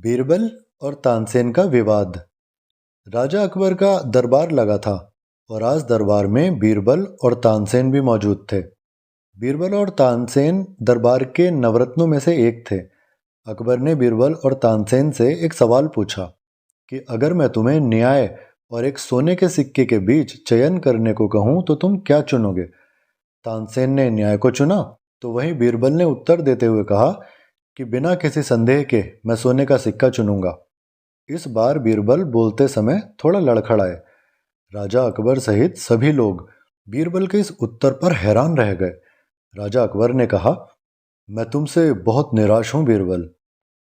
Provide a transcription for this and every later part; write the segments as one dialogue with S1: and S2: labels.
S1: बीरबल और तानसेन का विवाद। राजा अकबर का दरबार लगा था और आज दरबार में बीरबल और तानसेन भी मौजूद थे। बीरबल और तानसेन दरबार के नवरत्नों में से एक थे। अकबर ने बीरबल और तानसेन से एक सवाल पूछा कि अगर मैं तुम्हें न्याय और एक सोने के सिक्के के बीच चयन करने को कहूं तो तुम क्या चुनोगे। तानसेन ने न्याय को चुना तो वहीं बीरबल ने उत्तर देते हुए कहा कि बिना किसी संदेह के मैं सोने का सिक्का चुनूंगा। इस बार बीरबल बोलते समय थोड़ा लड़खड़ाए। राजा अकबर सहित सभी लोग बीरबल के इस उत्तर पर हैरान रह गए। राजा अकबर ने कहा, मैं तुमसे बहुत निराश हूं बीरबल।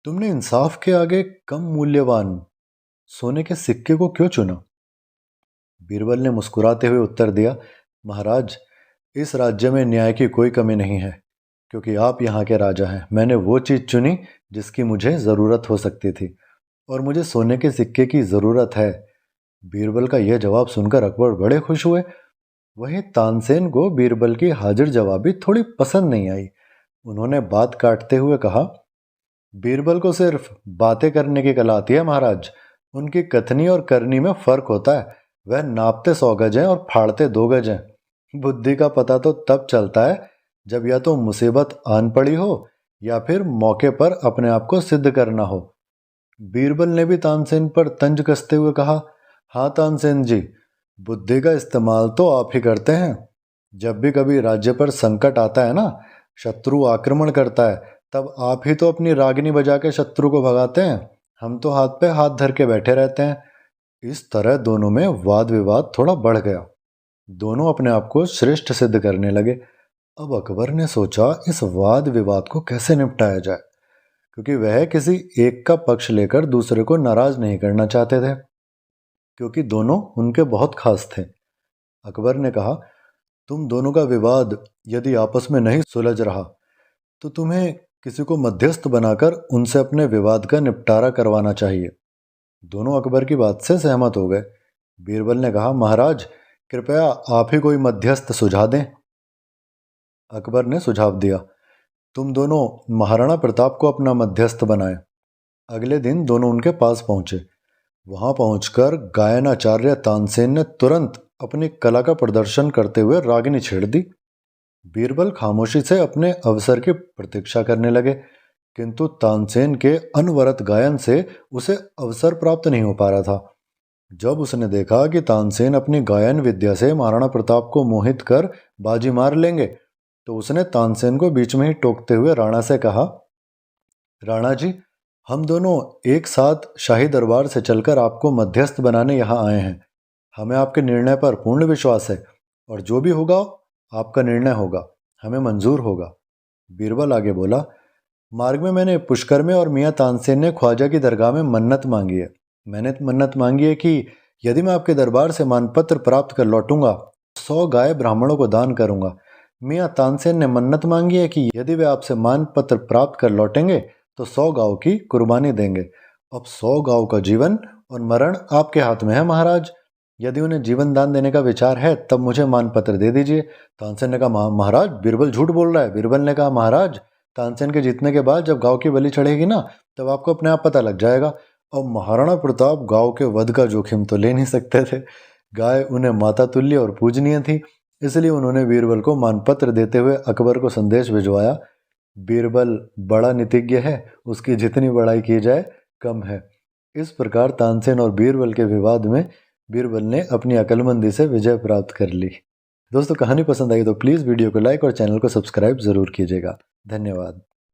S1: तुमने इंसाफ के आगे कम मूल्यवान सोने के सिक्के को क्यों चुना। बीरबल ने मुस्कुराते हुए उत्तर दिया, महाराज, इस राज्य में न्याय की कोई कमी नहीं है, क्योंकि आप यहाँ के राजा हैं। मैंने वो चीज़ चुनी जिसकी मुझे ज़रूरत हो सकती थी और मुझे सोने के सिक्के की ज़रूरत है। बीरबल का यह जवाब सुनकर अकबर बड़े खुश हुए। वहीं तानसेन को बीरबल की हाजिर जवाबी थोड़ी पसंद नहीं आई। उन्होंने बात काटते हुए कहा, बीरबल को सिर्फ बातें करने की कला आती है महाराज। उनकी कथनी और करनी में फ़र्क होता है। वह नापते 100 गज हैं और फाड़ते 2 गज हैं। बुद्धि का पता तो तब चलता है जब या तो मुसीबत आन पड़ी हो या फिर मौके पर अपने आप को सिद्ध करना हो। बीरबल ने भी तानसेन पर तंज कसते हुए कहा, हाँ तानसेन जी, बुद्धि का इस्तेमाल तो आप ही करते हैं। जब भी कभी राज्य पर संकट आता है ना, शत्रु आक्रमण करता है, तब आप ही तो अपनी रागिनी बजा के शत्रु को भगाते हैं। हम तो हाथ पे हाथ धर के बैठे रहते हैं। इस तरह दोनों में वाद विवाद थोड़ा बढ़ गया। दोनों अपने आप को श्रेष्ठ सिद्ध करने लगे। अब अकबर ने सोचा इस वाद विवाद को कैसे निपटाया जाए, क्योंकि वह किसी एक का पक्ष लेकर दूसरे को नाराज नहीं करना चाहते थे, क्योंकि दोनों उनके बहुत खास थे। अकबर ने कहा, तुम दोनों का विवाद यदि आपस में नहीं सुलझ रहा तो तुम्हें किसी को मध्यस्थ बनाकर उनसे अपने विवाद का निपटारा करवाना चाहिए। दोनों अकबर की बात से सहमत हो गए। बीरबल ने कहा, महाराज, कृपया आप ही कोई मध्यस्थ सुझा दें। अकबर ने सुझाव दिया, तुम दोनों महाराणा प्रताप को अपना मध्यस्थ बनाएं। अगले दिन दोनों उनके पास पहुंचे। वहां पहुंचकर गायनाचार्य तानसेन ने तुरंत अपनी कला का प्रदर्शन करते हुए रागिनी छेड़ दी। बीरबल खामोशी से अपने अवसर की प्रतीक्षा करने लगे, किंतु तानसेन के अनवरत गायन से उसे अवसर प्राप्त नहीं हो पा रहा था। जब उसने देखा कि तानसेन अपनी गायन विद्या से महाराणा प्रताप को मोहित कर बाजी मार लेंगे, तो उसने तानसेन को बीच में ही टोकते हुए राणा से कहा, राणा जी, हम दोनों एक साथ शाही दरबार से चलकर आपको मध्यस्थ बनाने यहाँ आए हैं। हमें आपके निर्णय पर पूर्ण विश्वास है और जो भी होगा आपका निर्णय होगा, हमें मंजूर होगा। बीरबल आगे बोला, मार्ग में मैंने पुष्कर में और मियाँ तानसेन ने ख्वाजा की दरगाह में मन्नत मांगी है। मैंने मन्नत मांगी है कि यदि मैं आपके दरबार से मानपत्र प्राप्त कर लौटूंगा 100 गाय ब्राह्मणों को दान करूंगा। मियाँ तानसेन ने मन्नत मांगी है कि यदि वे आपसे मानपत्र प्राप्त कर लौटेंगे तो 100 गाँव की कुर्बानी देंगे। अब 100 गाँव का जीवन और मरण आपके हाथ में है महाराज। यदि उन्हें जीवन दान देने का विचार है तब मुझे मानपत्र दे दीजिए। तानसेन ने कहा, महाराज, बीरबल झूठ बोल रहा है। बीरबल ने कहा, महाराज, तानसेन के जीतने के बाद जब गांव की बलि चढ़ेगी ना, तब आपको अपने आप पता लग जाएगा। और महाराणा प्रताप गांव के वध का जोखिम तो ले नहीं सकते थे। गाय उन्हें माता तुल्य और पूजनीय थी, इसलिए उन्होंने बीरबल को मानपत्र देते हुए अकबर को संदेश भिजवाया। बीरबल बड़ा नीतिज्ञ है, उसकी जितनी बड़ाई की जाए कम है। इस प्रकार तानसेन और बीरबल के विवाद में बीरबल ने अपनी अक्लमंदी से विजय प्राप्त कर ली। दोस्तों, कहानी पसंद आई तो प्लीज़ वीडियो को लाइक और चैनल को सब्सक्राइब ज़रूर कीजिएगा। धन्यवाद।